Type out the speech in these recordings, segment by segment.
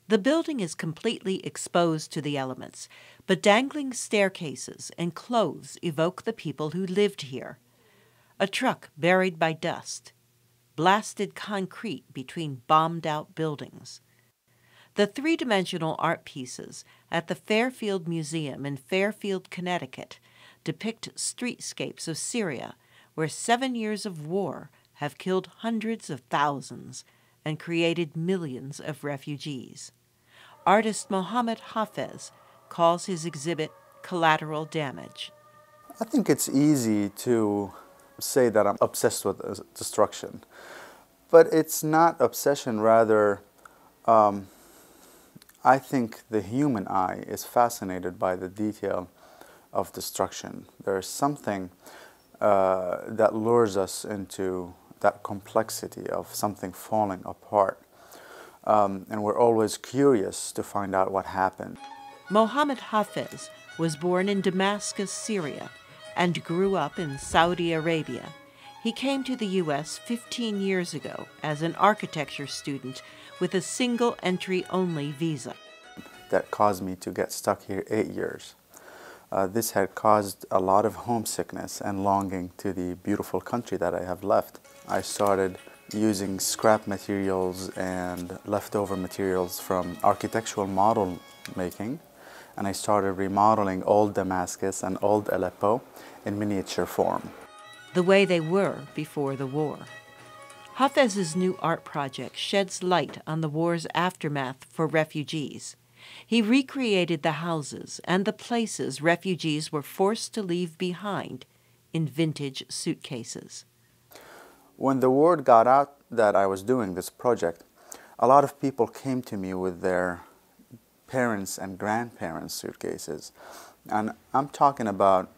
The building is completely exposed to the elements, but dangling staircases and clothes evoke the people who lived here. A truck buried by dust, blasted concrete between bombed-out buildings. The three-dimensional art pieces at the Fairfield Museum in Fairfield, Connecticut, depict streetscapes of Syria, where 7 years of war have killed hundreds of thousands and created millions of refugees. Artist Mohamad Hafez calls his exhibit collateral damage. I think it's easy to say that I'm obsessed with destruction, but it's not obsession, rather I think the human eye is fascinated by the detail of destruction. There is something that lures us into that complexity of something falling apart. And we're always curious to find out what happened. Mohamad Hafez was born in Damascus, Syria, and grew up in Saudi Arabia. He came to the U.S. 15 years ago as an architecture student with a single entry-only visa. That caused me to get stuck here 8 years. This had caused a lot of homesickness and longing to the beautiful country that I have left. I started using scrap materials and leftover materials from architectural model making, and I started remodeling old Damascus and old Aleppo in miniature form. The way they were before the war. Hafez's new art project sheds light on the war's aftermath for refugees. He recreated the houses and the places refugees were forced to leave behind in vintage suitcases. When the word got out that I was doing this project, a lot of people came to me with their parents' and grandparents' suitcases. And I'm talking about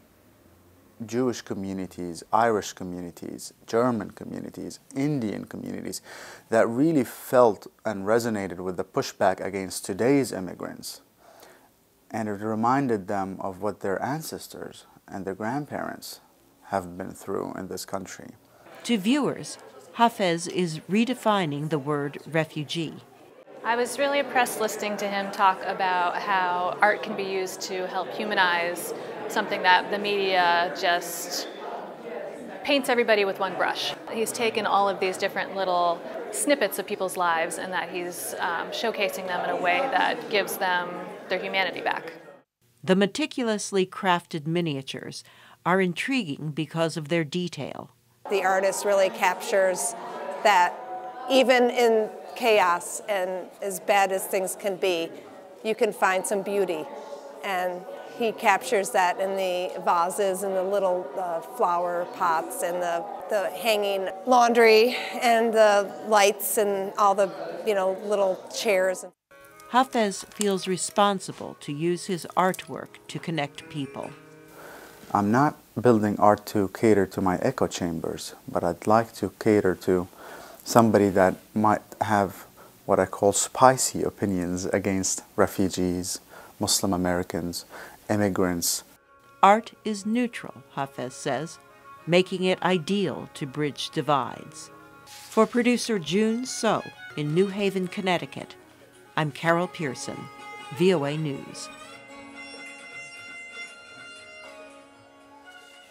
Jewish communities, Irish communities, German communities, Indian communities that really felt and resonated with the pushback against today's immigrants. And it reminded them of what their ancestors and their grandparents have been through in this country. To viewers, Hafez is redefining the word refugee. I was really impressed listening to him talk about how art can be used to help humanize something that the media just paints everybody with one brush. He's taken all of these different little snippets of people's lives and that he's showcasing them in a way that gives them their humanity back. The meticulously crafted miniatures are intriguing because of their detail. The artist really captures that even in chaos and as bad as things can be, you can find some beauty. And he captures that in the vases and the little flower pots and the hanging laundry and the lights and all the little chairs. Hafez feels responsible to use his artwork to connect people. I'm not building art to cater to my echo chambers, but I'd like to cater to somebody that might have what I call spicy opinions against refugees, Muslim Americans, immigrants. Art is neutral, Hafez says, making it ideal to bridge divides. For producer June So in New Haven, Connecticut, I'm Carol Pearson, VOA News.